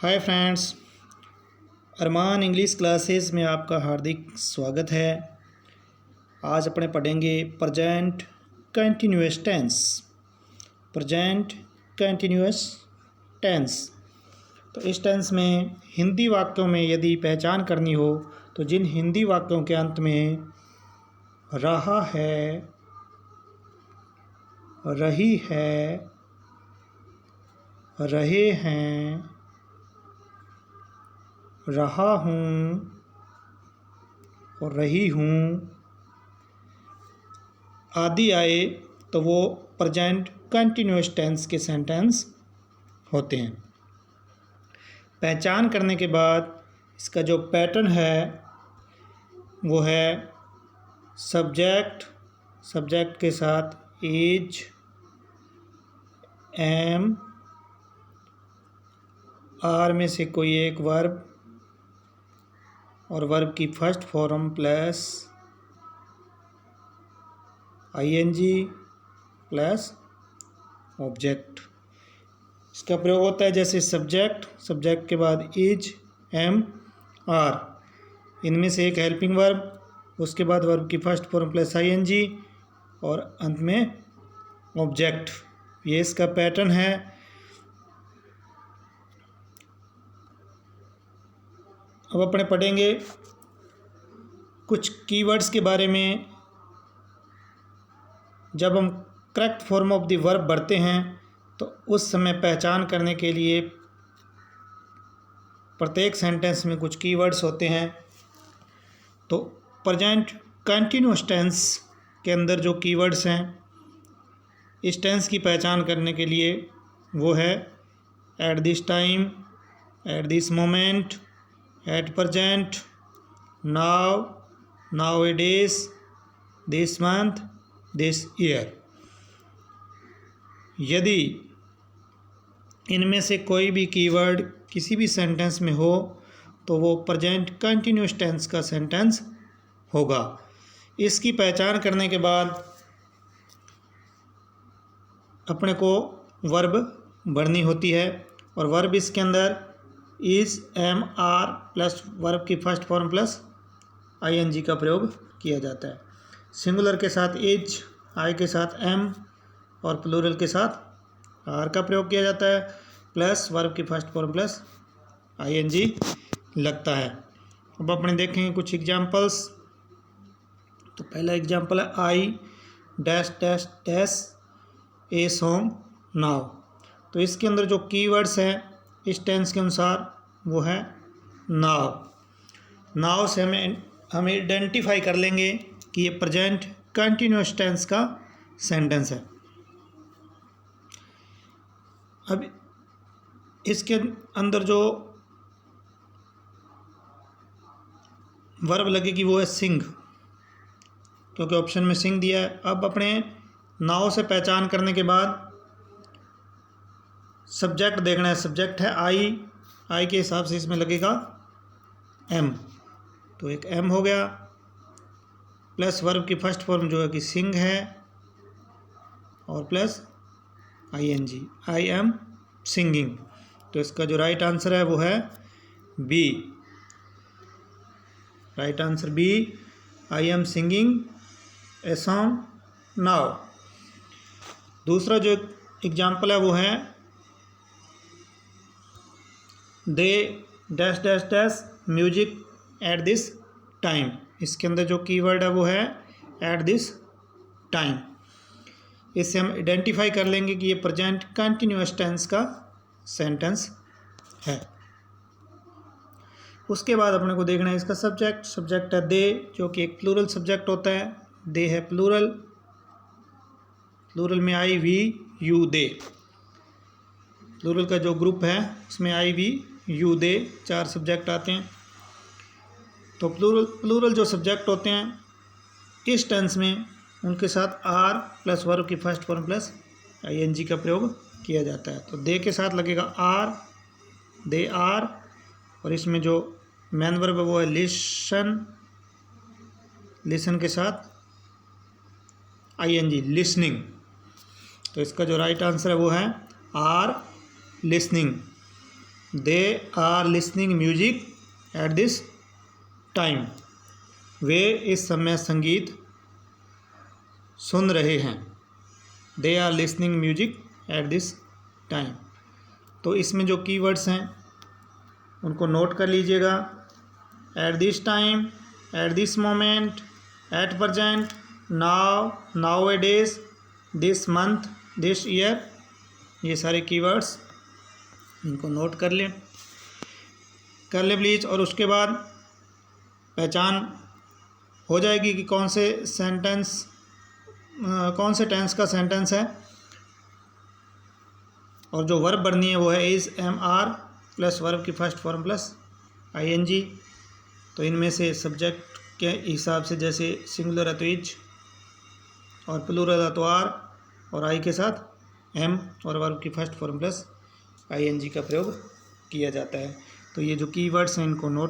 हाय friends, Arman English classes में आपका हार्दिक स्वागत है। आज अपने पढ़ेंगे present continuous tense. Present continuous tense. तो इस टेंस में हिंदी वाक्यों में यदि पहचान करनी हो तो जिन हिंदी वाक्यों के अंत में रहा है, रही है, रहे हैं, रहा हूँ और रही हूँ आदि आए तो वो प्रेजेंट कंटिन्यूअस टेंस के सेंटेंस होते हैं। पहचान करने के बाद इसका जो पैटर्न है वो है सब्जेक्ट, सब्जेक्ट के साथ इज, एम, आर में से कोई एक वर्ब और वर्ब की first form plus ING plus object. इसका प्रयोग होता है जैसे सब्जेक्ट, सब्जेक्ट के बाद इज, एम, आर, इनमें से एक हेल्पिंग वर्ब, उसके बाद वर्ब की फर्स्ट फॉर्म प्लस आईएनजी और अंत में ऑब्जेक्ट। ये इसका पैटर्न है। अब अपने पढ़ेंगे कुछ कीवर्ड्स के बारे में। जब हम correct form of the verb भरते हैं तो उस समय पहचान करने के लिए प्रत्येक सेंटेंस में कुछ कीवर्ड्स होते हैं। तो प्रेजेंट कंटिन्यूअस टेंस के अंदर जो कीवर्ड्स हैं इस टेंस की पहचान करने के लिए वो है eight this time, at this moment, at present, now, nowadays, this month, this year। यदि इनमें से कोई भी कीवर्ड किसी भी सेंटेंस में हो तो वो प्रेजेंट कंटिन्यूअस टेंस का सेंटेंस होगा। इसकी पहचान करने के बाद अपने को वर्ब भरनी होती है और वर्ब इसके अंदर is, am, are plus verb की फर्स्ट फॉर्म प्लस आईएनजी का प्रयोग किया जाता है। सिंगुलर के साथ इज, आई के साथ एम और प्लूरल के साथ आर का प्रयोग किया जाता है, प्लस वर्ब की फर्स्ट फॉर्म प्लस आईएनजी लगता है। अब अपने देखेंगे कुछ एग्जांपल्स। तो पहला एग्जांपल है I dash dash dash A song now. तो इसके अंदर जो कीवर्ड्स हैं इस टेंस के अनुसार वो है नाव। नाव से हम आइडेंटिफाई कर लेंगे कि ये प्रेजेंट कंटिन्यूअस टेंस का सेंटेंस है। अब इसके अंदर जो वर्ब लगेगी वो है सिंग, क्योंकि ऑप्शन में सिंग दिया है। अब अपने नाव से पहचान करने के बाद सब्जेक्ट देखना है। सब्जेक्ट है आई, आई के हिसाब से इसमें लगेगा एम, तो एक एम हो गया, प्लस वर्ब की फर्स्ट फॉर्म जो है कि सिंग है और plus ING, I am singing. तो इसका जो राइट आंसर है वो है B. Right answer B, I am singing a song now. दूसरा जो एग्जाम्पल है वो है they dash dash dash music at this time. इसके अंदर जो कीवर्ड है वो है एट दिस टाइम। इससे हम आइडेंटिफाई कर लेंगे कि ये प्रेजेंट कंटिन्यूअस टेंस का सेंटेंस है। उसके बाद अपने को देखना है इसका सब्जेक्ट। सब्जेक्ट है दे, जो कि एक प्लूरल सब्जेक्ट होता है। दे है प्लूरल, प्लूरल में आई, वी, यू, दे। प्लूरल का जो ग्रुप है उसमें आई, वी, यू, दे 4 सब्जेक्ट आते हैं। तो प्लूरल जो सब्जेक्ट होते हैं इस टेंस में उनके साथ आर प्लस वर्ब की फर्स्ट फॉर्म प्लस आईएनजी का प्रयोग किया जाता है। तो दे के साथ लगेगा आर, दे आर, और इसमें जो मेन वर्ब है वो है लिसन, लिसन के साथ आईएनजी, लिसनिंग। तो इसका जो राइट आंसर है वो है are listening. They are listening music at this time. वे इस समय संगीत सुन रहे हैं। They are listening music at this time. तो इसमें जो कीवर्ड्स हैं उनको नोट कर लीजिएगा। At this time, at this moment, at present, now, nowadays, this month, this year, ये सारे कीवर्ड्स इनको नोट कर ले प्लीज। और उसके बाद पहचान हो जाएगी कि कौन से टेंस का सेंटेंस है। और जो वर्ब बननी है वो है is, am, are plus verb की फर्स्ट फॉर्म प्लस आईएनजी। तो इनमें से सब्जेक्ट के हिसाब से जैसे सिंगुलर है तो इज, और प्लूरल है तो आर, और आई के साथ एम, और वर्ब की फर्स्ट फॉर्म प्लस आईएनजी का प्रयोग किया जाता है। तो ये जो कीवर्ड्स हैं इनको नोट